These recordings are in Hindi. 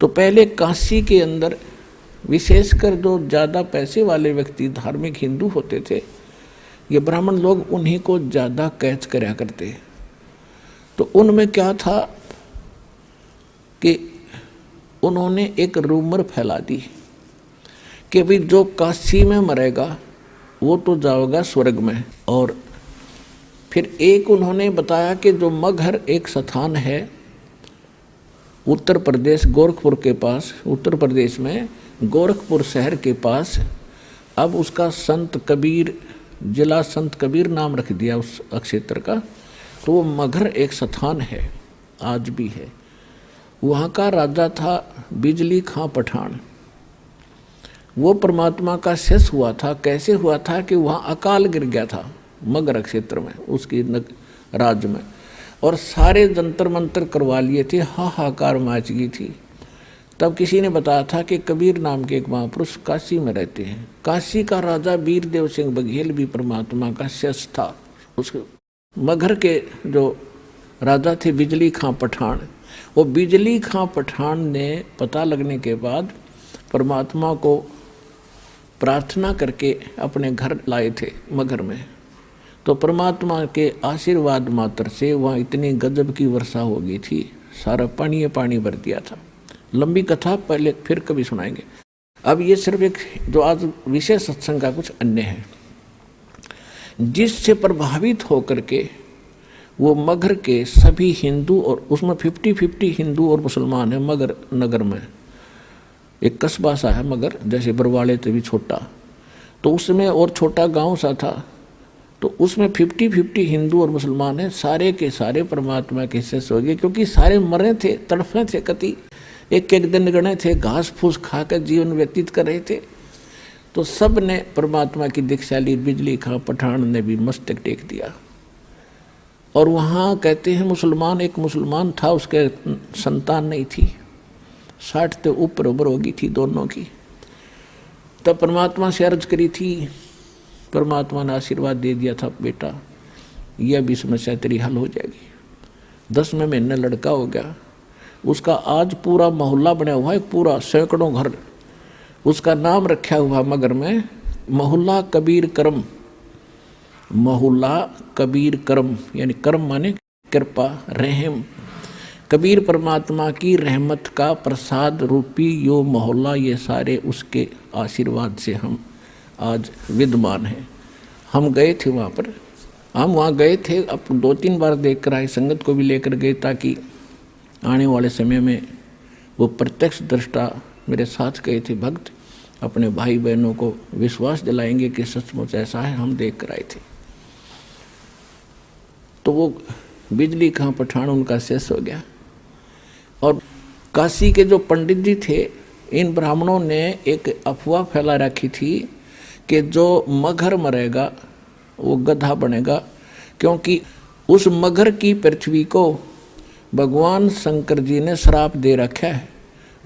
तो पहले काशी के अंदर विशेषकर जो ज़्यादा पैसे वाले व्यक्ति धार्मिक हिंदू होते थे, ये ब्राह्मण लोग उन्हीं को ज़्यादा कैच कराया करते। तो उनमें क्या था कि उन्होंने एक रूमर फैला दी कि भाई जो काशी में मरेगा वो तो जाएगा स्वर्ग में। और फिर एक उन्होंने बताया कि जो मगहर एक स्थान है उत्तर प्रदेश गोरखपुर के पास, उत्तर प्रदेश में गोरखपुर शहर के पास, अब उसका संत कबीर, जिला संत कबीर नाम रख दिया उस क्षेत्र का। तो वो मगहर एक स्थान है, आज भी है। वहाँ का राजा था बिजली खां पठान। वो परमात्मा का शेष हुआ था। कैसे हुआ था कि वहाँ अकाल गिर गया था मगहर क्षेत्र में, उसकी राज्य में, और सारे जंतर मंतर करवा लिए थे, हाहाकार मच गई थी। तब किसी ने बताया था कि कबीर नाम के एक महापुरुष काशी में रहते हैं। काशी का राजा वीरदेव सिंह बघेल भी परमात्मा का शेष था। उसके मगहर के जो राजा थे बिजली खां पठान, वो बिजली खां पठान ने पता लगने के बाद परमात्मा को प्रार्थना करके अपने घर लाए थे मगहर में। तो परमात्मा के आशीर्वाद मात्र से वहाँ इतनी गजब की वर्षा हो गई थी, सारा पानी पानी भर दिया था। लंबी कथा पहले फिर कभी सुनाएंगे। अब ये सिर्फ एक जो आज विशेष सत्संग का कुछ अन्य है, जिससे प्रभावित होकर के वो मगहर के सभी हिंदू, और उसमें 50-50 हिंदू और मुसलमान है मगहर नगर में। एक कस्बा सा है मगहर, जैसे बरवाड़े से भी छोटा, तो उसमें और छोटा गांव सा था। तो उसमें 50-50 हिंदू और मुसलमान हैं। सारे के सारे परमात्मा के शेष हो गए, क्योंकि सारे मरे थे, तड़फे थे, कति एक एक दिन गणे थे, घास फूस खाकर जीवन व्यतीत कर रहे थे। तो सब ने परमात्मा की दीक्षा ली। बिजली खां पठान ने भी मस्तक टेक दिया। और वहाँ कहते हैं मुसलमान, एक मुसलमान था, उसके संतान नहीं थी, 60 से ऊपर उम्र होगी थी दोनों की। तब परमात्मा से अर्ज करी थी, परमात्मा ने आशीर्वाद दे दिया था, बेटा यह भी समस्या तेरी हल हो जाएगी। 10वें महीने लड़का हो गया। उसका आज पूरा मोहल्ला बना हुआ है, पूरा सैकड़ों घर। उसका नाम रखा हुआ मगहर में मोहल्ला कबीर करम। मोहल्ला कबीर करम, यानी करम माने कृपा, रहम। कबीर परमात्मा की रहमत का प्रसाद रूपी यो मोहल्ला, ये सारे उसके आशीर्वाद से हम आज विद्यमान हैं। हम गए थे वहाँ पर, हम वहाँ गए थे, अब 2-3 बार देख कर आए, संगत को भी लेकर गए, ताकि आने वाले समय में वो प्रत्यक्ष दृष्टा मेरे साथ गए थे भक्त, अपने भाई बहनों को विश्वास दिलाएंगे कि सचमुच ऐसा है, हम देख कर आए थे। तो वो बिजली खां पठान उनका शेष हो गया। और काशी के जो पंडित जी थे, इन ब्राह्मणों ने एक अफवाह फैला रखी थी कि जो मगहर मरेगा वो गधा बनेगा, क्योंकि उस मगहर की पृथ्वी को भगवान शंकर जी ने श्राप दे रखा है।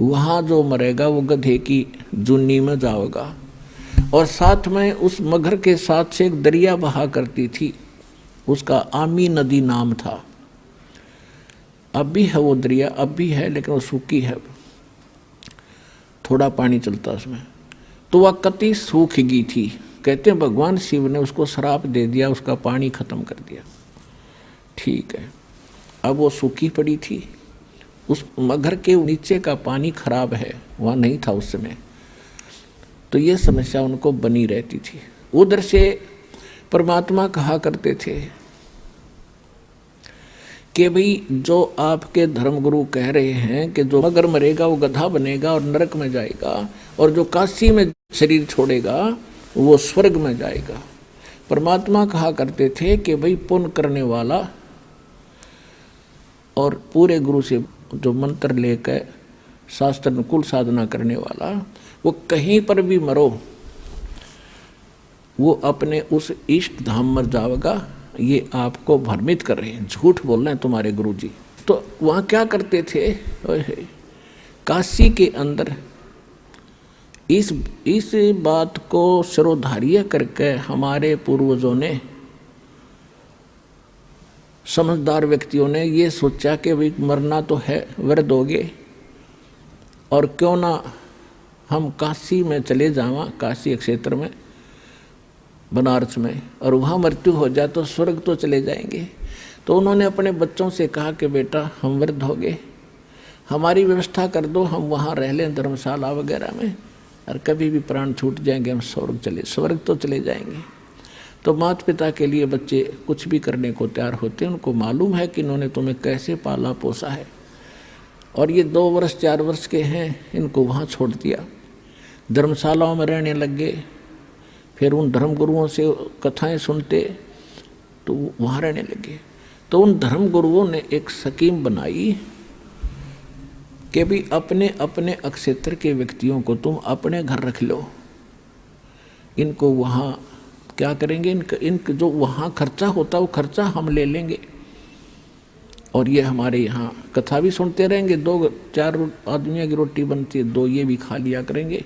वहाँ जो मरेगा वो गधे की जुन्नी में जाएगा। और साथ में उस मगहर के साथ से एक दरिया बहा करती थी, उसका आमी नदी नाम था। अब भी है वो दरिया, अब भी है, लेकिन वो सूखी है, थोड़ा पानी चलता उसमें। तो वह कति सूख गई थी। कहते हैं भगवान शिव ने उसको श्राप दे दिया, उसका पानी खत्म कर दिया। ठीक है, अब वो सूखी पड़ी थी। उस मगहर के नीचे का पानी खराब है, वहाँ नहीं था उस समय। तो ये समस्या उनको बनी रहती थी। उधर से परमात्मा कहा करते थे कि भाई जो आपके धर्मगुरु कह रहे हैं कि जो मगहर मरेगा वो गधा बनेगा और नरक में जाएगा, और जो काशी में शरीर छोड़ेगा वो स्वर्ग में जाएगा। परमात्मा कहा करते थे कि भाई पुण्य करने वाला और पूरे गुरु से जो मंत्र लेकर शास्त्र अनुकूल साधना करने वाला, वो कहीं पर भी मरो वो अपने उस इष्ट धाम में जाएगा। ये आपको भ्रमित कर रहे हैं, झूठ बोल रहे हैं तुम्हारे गुरुजी। तो वहाँ क्या करते थे, काशी के अंदर इस बात को सिरोधार्य करके हमारे पूर्वजों ने, समझदार व्यक्तियों ने ये सोचा कि भाई मरना तो है, वृद्ध हो गए और क्यों ना हम काशी में चले जावा, काशी क्षेत्र में, बनारस में, और वहाँ मृत्यु हो जाए तो स्वर्ग तो चले जाएंगे। तो उन्होंने अपने बच्चों से कहा कि बेटा हम वृद्ध हो गए, हमारी व्यवस्था कर दो, हम वहाँ रह लें धर्मशाला वगैरह में, और कभी भी प्राण छूट जाएंगे हम स्वर्ग तो चले जाएंगे। तो माता पिता के लिए बच्चे कुछ भी करने को तैयार होते हैं। उनको मालूम है कि इन्होंने तुम्हें कैसे पाला पोसा है, और ये 2 वर्ष 4 वर्ष के हैं, इनको वहाँ छोड़ दिया, धर्मशालाओं में रहने लग गए। फिर उन धर्मगुरुओं से कथाएं सुनते तो वहाँ रहने लगे। तो उन धर्मगुरुओं ने एक स्कीम बनाई कि भी अपने अपने क्षेत्र के व्यक्तियों को तुम अपने घर रख लो, इनको वहाँ क्या करेंगे, इनका जो वहाँ खर्चा होता है वो खर्चा हम ले लेंगे, और ये हमारे यहाँ कथा भी सुनते रहेंगे, 2-4 आदमियों की रोटी बनती है, 2 ये भी खा लिया करेंगे।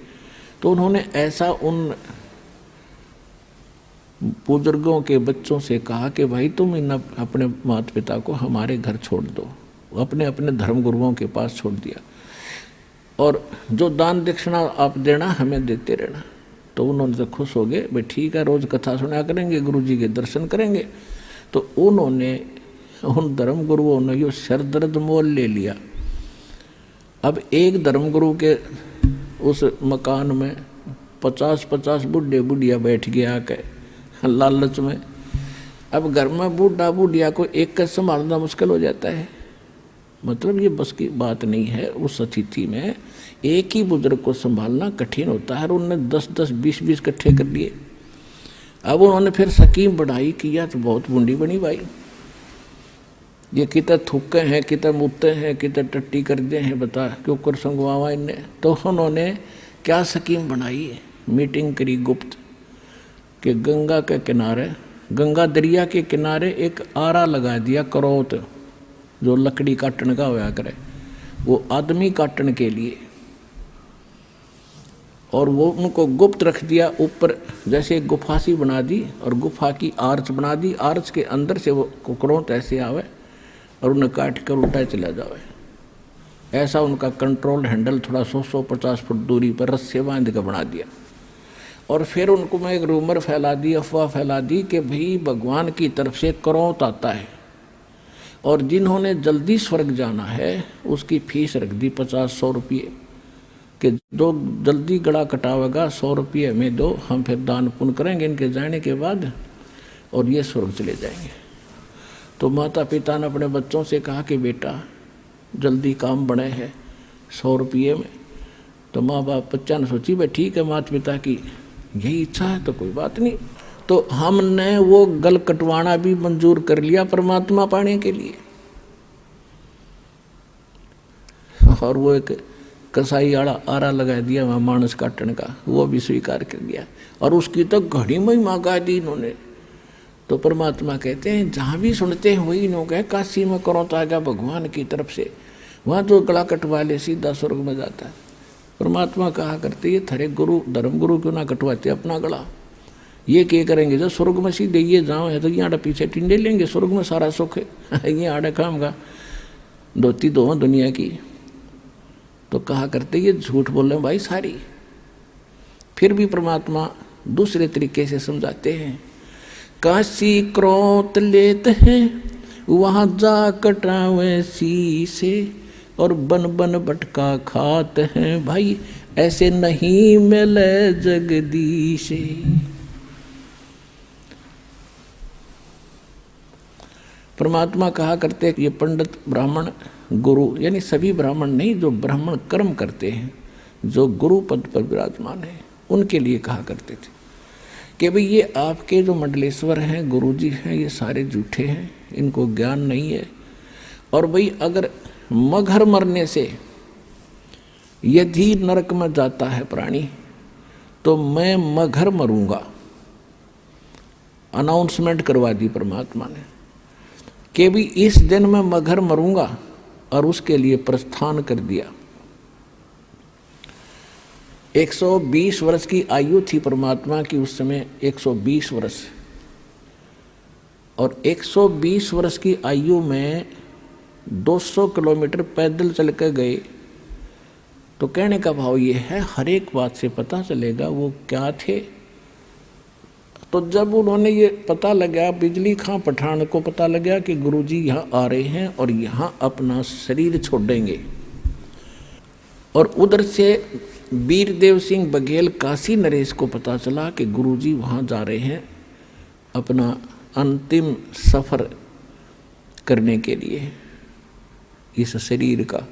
तो उन्होंने ऐसा उन बुजुर्गों के बच्चों से कहा कि भाई तुम इन अपने माता पिता को हमारे घर छोड़ दो, अपने अपने धर्मगुरुओं के पास छोड़ दिया, और जो दान दक्षिणा आप देना हमें देते रहना। तो उन्होंने तो खुश हो गए, भाई ठीक है, रोज़ कथा सुना करेंगे, गुरु जी के दर्शन करेंगे। तो उन्होंने उन धर्मगुरुओं ने यो सरदर्द मोल ले लिया। अब एक धर्मगुरु के उस मकान में 50-50 बूढ़े बुढ़िया बैठ गया के लालच में। अब घर में बूढ़ा बुढ़िया को एक का संभालना मुश्किल हो जाता है, मतलब ये बस की बात नहीं है। उस अतिथि में एक ही बुजुर्ग को संभालना कठिन होता है, और उन्होंने 10-10 20-20 इकट्ठे कर लिए। अब उन्होंने फिर स्कीम बढ़ाई कि यार तो बहुत बूढ़ी बनी भाई, ये कितने थूके हैं, कितने मुत्ते हैं, कितने टट्टी कर दिए हैं, बता क्यों कर संगवावा इनने। तो उन्होंने क्या स्कीम बनाई, मीटिंग करी गुप्त कि गंगा के किनारे, गंगा दरिया के किनारे एक आरा लगा दिया, करौत, जो लकड़ी काटने का होया करे, वो आदमी काटने के लिए, और वो उनको गुप्त रख दिया। ऊपर जैसे एक गुफा सी बना दी, और गुफा की आर्च बना दी, आर्च के अंदर से वो करौत ऐसे आवे और उन्हें काट कर उल्टा चला जावे। ऐसा उनका कंट्रोल हैंडल थोड़ा 100-150 फुट दूरी पर रस्से बांध कर बना दिया। और फिर उनको मैं एक रूमर फैला दी, अफवाह फैला दी कि भाई भगवान की तरफ से करौत आता है, और जिन्होंने जल्दी स्वर्ग जाना है उसकी फीस रख दी 50-100 रुपये, कि जो जल्दी गड़ा कटावेगा 100 रुपये में दो, हम फिर दान पुण्य करेंगे इनके जाने के बाद, और ये स्वर्ग चले जाएंगे। तो माता पिता ने अपने बच्चों से कहा कि बेटा जल्दी काम बने है 100 रुपये में। तो माँ बाप बच्चा ने सोची भाई ठीक है, माता पिता की यही इच्छा है तो कोई बात नहीं। तो हमने वो गल कटवाना भी मंजूर कर लिया परमात्मा पाने के लिए, और वो एक कसाई आरा लगा दिया वहाँ मानस काटने का, वो भी स्वीकार कर दिया, और उसकी तो घड़ी महिमा गा दी इन्होंने। तो परमात्मा कहते हैं जहाँ भी सुनते हैं वही लोग है, काशी में करौत आ गया भगवान की तरफ से, वहाँ तो गला कटवा ले सीधा स्वर्ग में जाता है। परमात्मा कहा करते ये थरे गुरु धर्मगुरु क्यों ना कटवाते अपना गला, ये क्या करेंगे जब स्वर्ग में सीधे ये जाओ है तो ये आड़े पीछे टिंडे लेंगे, स्वर्ग में सारा सुख है, ये आड़े काम का धोती दो दुनिया की। तो कहा करते ये झूठ बोल रहे भाई सारी। फिर भी परमात्मा दूसरे तरीके से समझाते हैं, काशी क्रोत लेते हैं वहाँ जा कटावे शीशे, और बन बन भटका खाते हैं भाई ऐसे नहीं मिले जगदीशे। परमात्मा कहा करते ये पंडित ब्राह्मण गुरु, यानी सभी ब्राह्मण नहीं, जो ब्राह्मण कर्म करते हैं, जो गुरु पद पर विराजमान है, उनके लिए कहा करते थे कि भाई ये आपके जो मंडलेश्वर हैं, गुरुजी हैं, ये सारे झूठे हैं, इनको ज्ञान नहीं है। और भाई अगर मगर मरने से यदि नरक में जाता है प्राणी तो मैं मगर मरूंगा, अनाउंसमेंट करवा दी परमात्मा ने कि भी इस दिन मैं मगर मरूंगा, और उसके लिए प्रस्थान कर दिया। 120 वर्ष की आयु थी परमात्मा की उस समय, 120 वर्ष, और 120 वर्ष की आयु में 200 किलोमीटर पैदल चल कर गए, तो कहने का भाव ये है, हर एक बात से पता चलेगा वो क्या थे। तो जब उन्होंने ये पता लगा, बिजली खां पठान को पता लगा कि गुरुजी यहाँ आ रहे हैं और यहाँ अपना शरीर छोड़ेंगे, और उधर से वीरदेव सिंह बघेल काशी नरेश को पता चला कि गुरुजी वहाँ जा रहे हैं अपना अंतिम सफ़र करने के लिए इस शरीर का,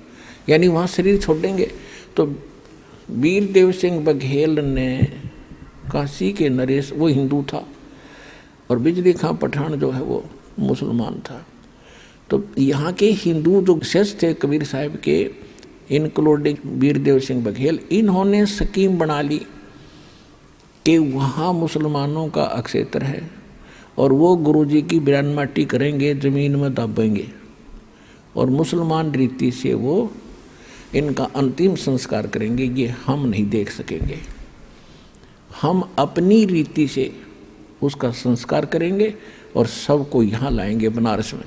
यानी वहाँ शरीर छोड़ेंगे। तो वीरदेव सिंह बघेल ने काशी के नरेश, वो हिंदू था, और बिजली खां पठान जो है वो मुसलमान था। तो यहाँ के हिंदू जो शिष्य थे कबीर साहब के, इंक्लूडिंग वीरदेव सिंह बघेल, इन्होंने स्कीम बना ली कि वहाँ मुसलमानों का अक्षेत्र है और वो गुरुजी की बिरान माटी करेंगे, ज़मीन में दबेंगे, और मुसलमान रीति से वो इनका अंतिम संस्कार करेंगे। ये हम नहीं देख सकेंगे, हम अपनी रीति से उसका संस्कार करेंगे और सबको यहाँ लाएंगे बनारस में।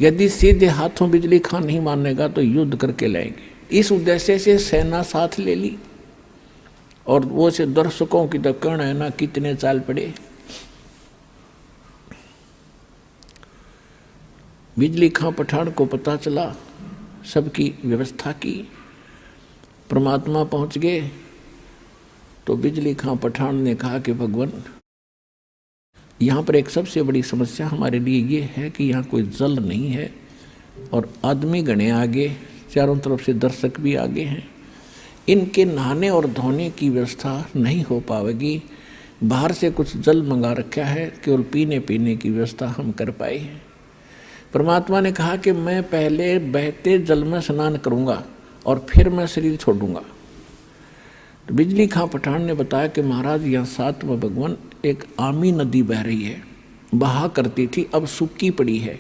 यदि सीधे हाथों बिजली खां नहीं मानेगा तो युद्ध करके लाएंगे। इस उद्देश्य से सेना साथ ले ली, और वो से दर्शकों की तो कहना है ना कितने चाल पड़े। बिजली खां पठान को पता चला, सबकी व्यवस्था की, परमात्मा पहुंच गए। तो बिजली खां पठान ने कहा कि भगवान, यहाँ पर एक सबसे बड़ी समस्या हमारे लिए ये है कि यहाँ कोई जल नहीं है और आदमी गणे आगे, चारों तरफ से दर्शक भी आगे हैं, इनके नहाने और धोने की व्यवस्था नहीं हो पाएगी। बाहर से कुछ जल मंगा रखा है, केवल पीने की व्यवस्था हम कर पाए हैं। परमात्मा ने कहा कि मैं पहले बहते जल में स्नान करूँगा और फिर मैं शरीर छोड़ूंगा। तो बिजली खां पठान ने बताया कि महाराज यहाँ साथ में भगवान एक आमी नदी बह रही है, बहा करती थी, अब सूखी पड़ी है।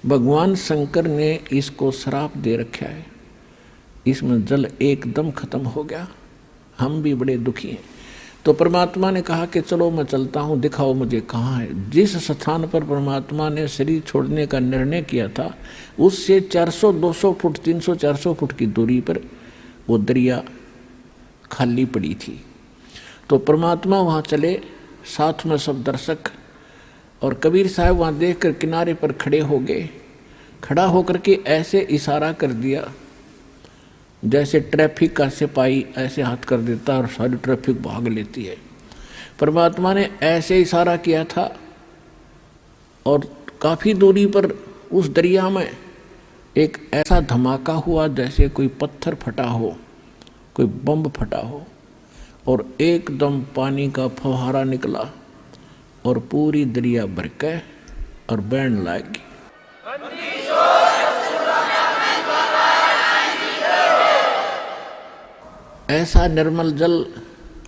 भगवान शंकर ने इसको श्राप दे रखा है, इसमें जल एकदम खत्म हो गया, हम भी बड़े दुखी हैं। तो परमात्मा ने कहा कि चलो मैं चलता हूँ, दिखाओ मुझे कहाँ है। जिस स्थान पर परमात्मा ने शरीर छोड़ने का निर्णय किया था उससे 400-200 फुट 300-400 फुट की दूरी पर वो दरिया खाली पड़ी थी। तो परमात्मा वहाँ चले, साथ में सब दर्शक, और कबीर साहब वहाँ देखकर किनारे पर खड़े हो गए। खड़ा होकर के ऐसे इशारा कर दिया जैसे ट्रैफिक का सिपाही ऐसे हाथ कर देता और सारी ट्रैफिक भाग लेती है। परमात्मा ने ऐसे इशारा किया था और काफ़ी दूरी पर उस दरिया में एक ऐसा धमाका हुआ जैसे कोई पत्थर फटा हो, कोई बम फटा हो, और एकदम पानी का फव्वारा निकला और पूरी दरिया भर के और बहने लगी। ऐसा निर्मल जल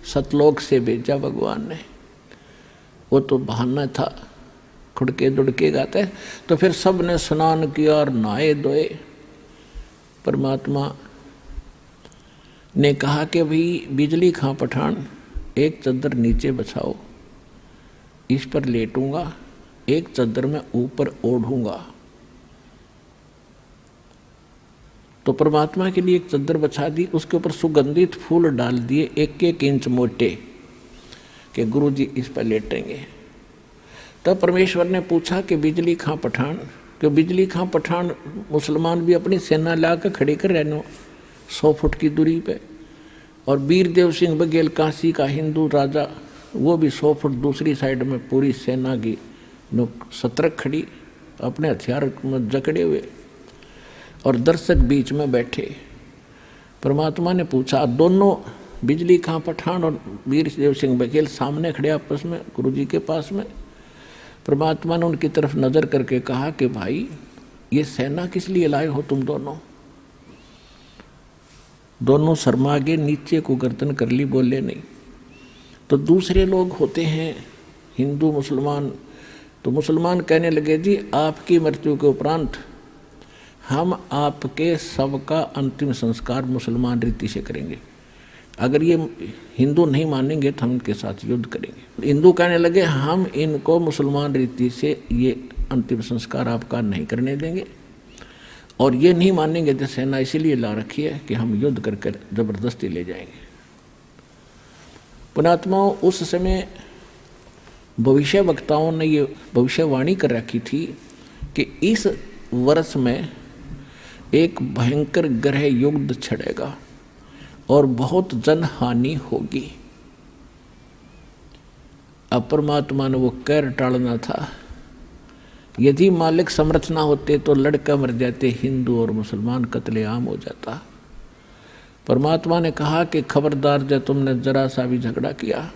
सतलोक से भेजा भगवान ने। वो तो बहाना था, खुड़के दुड़के गाते। तो फिर सब ने स्नान किया और नहाए धोए। परमात्मा ने कहा कि भाई बिजली खां पठान, एक चद्दर नीचे बछाओ, इस पर लेटूंगा, एक चद्दर में ऊपर ओढ़ूंगा। तो परमात्मा के लिए एक चद्दर बछा दी, उसके ऊपर सुगंधित फूल डाल दिए 1-1 इंच मोटे, कि गुरु जी इस पर लेटेंगे। तब परमेश्वर ने पूछा कि बिजली खां पठान, कि बिजली खां पठान मुसलमान भी अपनी सेना ला कर खड़े कर रहना 100 फुट की दूरी पे, और वीरदेव सिंह बघेल काशी का हिंदू राजा, वो भी 100 फुट दूसरी साइड में पूरी सेना की सतर्क खड़ी, अपने हथियार में जकड़े हुए, और दर्शक बीच में बैठे। परमात्मा ने पूछा, दोनों बिजली खां पठान और वीरदेव सिंह बघेल सामने खड़े आपस में गुरु जी के पास में। परमात्मा ने उनकी तरफ नज़र करके कहा कि भाई ये सेना किस लिए लाए हो तुम दोनों? दोनों शर्मा के नीचे को गर्दन कर ली, बोले नहीं। तो दूसरे लोग होते हैं हिंदू मुसलमान, तो मुसलमान कहने लगे जी आपकी मृत्यु के उपरांत हम आपके सबका अंतिम संस्कार मुसलमान रीति से करेंगे, अगर ये हिंदू नहीं मानेंगे तो हम इनके साथ युद्ध करेंगे। हिंदू कहने लगे हम इनको मुसलमान रीति से ये अंतिम संस्कार आपका नहीं करने देंगे। और ये नहीं मानेंगे तो सेना इसीलिए ला रखी है कि हम युद्ध करके जबरदस्ती ले जाएंगे। पुणात्माओं, उस समय भविष्य वक्ताओं ने ये भविष्यवाणी कर रखी थी कि इस वर्ष में एक भयंकर ग्रह युद्ध छिड़ेगा और बहुत जनहानि होगी। अब परमात्मा ने वो कहर टालना था। यदि मालिक समर्थ ना होते तो लड़का मर जाते, हिंदू और मुसलमान कत्लेआम हो जाता। परमात्मा ने कहा कि खबरदार, जब तुमने जरा सा भी झगड़ा किया,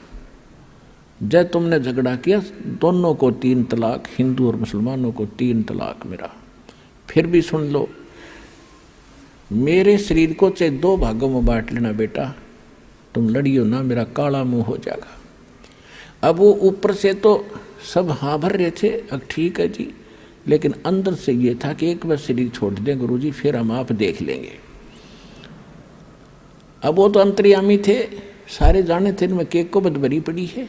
जब तुमने झगड़ा किया, दोनों को 3 तलाक, हिंदू और मुसलमानों को 3 तलाक मेरा। फिर भी सुन लो, मेरे शरीर को चाहे 2 भागों में बांट लेना बेटा, तुम लड़ियो ना, मेरा काला मुंह हो जाएगा। अब वो ऊपर से तो सब हाँ भर रहे थे, अब ठीक है जी, लेकिन अंदर से ये था कि एक बार शरीर छोड़ दें गुरुजी, फिर हम आप देख लेंगे। अब वो तो अंतर्यामी थे, सारे जाने थे इनमें केक को बदबरी पड़ी है।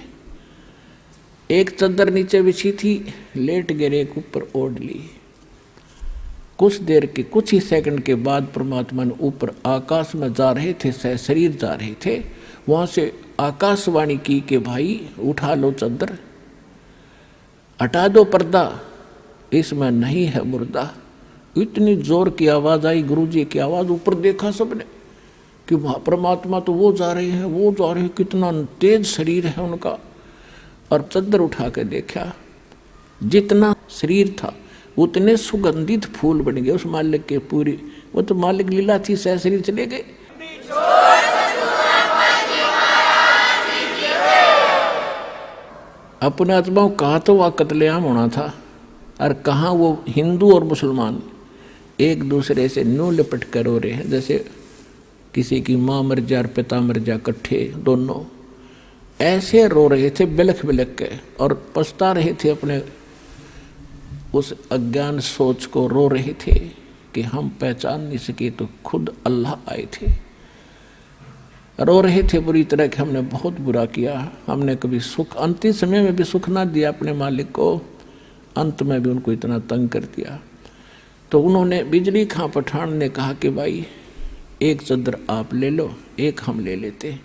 एक चद्दर नीचे बिछी थी, लेट गिरे, एक ऊपर ओढ़ ली। कुछ देर के, कुछ ही सेकंड के बाद परमात्मा ने ऊपर आकाश में जा रहे थे, शरीर जा रहे थे, वहां से आकाशवाणी की कि भाई उठा लो चद्दर, हटा दो पर्दा, इसमें नहीं है मुर्दा। इतनी जोर की आवाज आई, गुरुजी की आवाज, ऊपर देखा सबने कि परमात्मा तो वो जा रहे हैं, वो जा रहे हैं, कितना तेज शरीर है उनका। और चद्दर उठा के देखा, जितना शरीर था उतने सुगंधित फूल बन गए उस मालिक के पूरी। वो तो मालिक लीला थी, सह शरीर चले गए। अपने आत्माओं, कहा तो वह कत्लेआम होना था, और कहाँ वो हिंदू और मुसलमान एक दूसरे से न्यू लिपट कर रो रहे हैं, जैसे किसी की माँ मर जा और पिता मर जा, इकट्ठे दोनों ऐसे रो रहे थे बिलख बिलख के, और पछता रहे थे अपने उस अज्ञान सोच को, रो रहे थे कि हम पहचान नहीं सके तो खुद अल्लाह आए थे। रो रहे थे बुरी तरह कि हमने बहुत बुरा किया, हमने कभी सुख, अंतिम समय में भी सुख ना दिया अपने मालिक को, अंत में भी उनको इतना तंग कर दिया। तो उन्होंने, बिजली खां पठान ने कहा कि भाई एक चद्दर आप ले लो, एक हम ले लेते,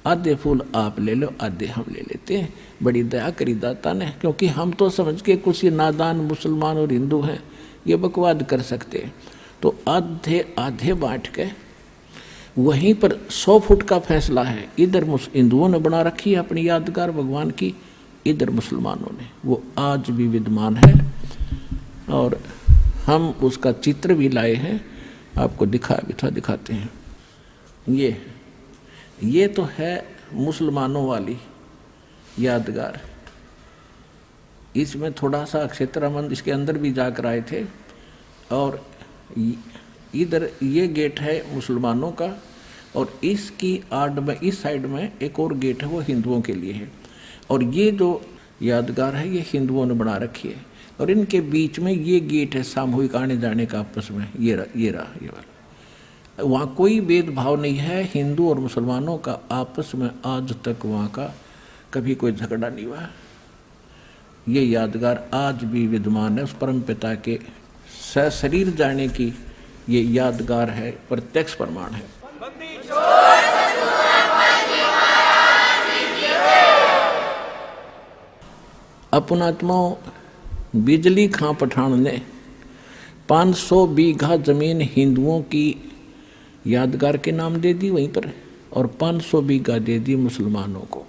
आधे फूल आप ले लो, आधे हम ले लेते हैं। बड़ी दया करी दाता ने, क्योंकि हम तो समझ के कुछ ही नादान मुसलमान और हिंदू हैं, ये बकवाद कर सकते। तो आधे आधे बांट के, वहीं पर 100 फुट का फैसला है। इधर हिंदुओं ने बना रखी है अपनी यादगार भगवान की, इधर मुसलमानों ने, वो आज भी विद्यमान है, और हम उसका चित्र भी लाए हैं, आपको दिखाते हैं। ये तो है मुसलमानों वाली यादगार। इसमें थोड़ा सा क्षेत्रामंद इसके अंदर भी जाकर आए थे, और इधर ये गेट है मुसलमानों का, और इसकी आड़ में, इस साइड में एक और गेट है, वो हिंदुओं के लिए है। और ये जो यादगार है ये हिंदुओं ने बना रखी है, और इनके बीच में ये गेट है सामूहिक आने जाने का आपस में, ये वाला। वहाँ कोई भेदभाव नहीं है, हिंदू और मुसलमानों का आपस में आज तक वहाँ का कभी कोई झगड़ा नहीं हुआ। ये यादगार आज भी विद्यमान है, उस परम पिता के सशरीर जाने की ये यादगार है, प्रत्यक्ष प्रमाण है। अपनात्माओं, बिजली खां पठान ने 500 बीघा जमीन हिंदुओं की यादगार के नाम दे दी वहीं पर, और 500 बीघा दे दी मुसलमानों को।